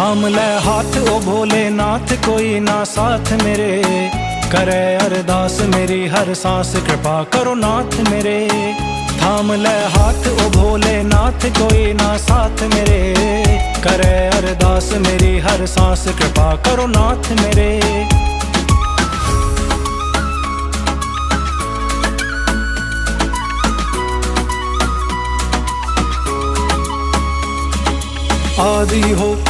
थाम ले हाथ ओ भोलेनाथ, कोई ना साथ मेरे, करे अरदास मेरी हर सांस, कृपा करो नाथ मेरे। थाम ले हाथ ओ भोलेनाथ, कोई ना साथ मेरे, करे अरदास मेरी हर सांस, कृपा करो नाथ मेरे। आदि हो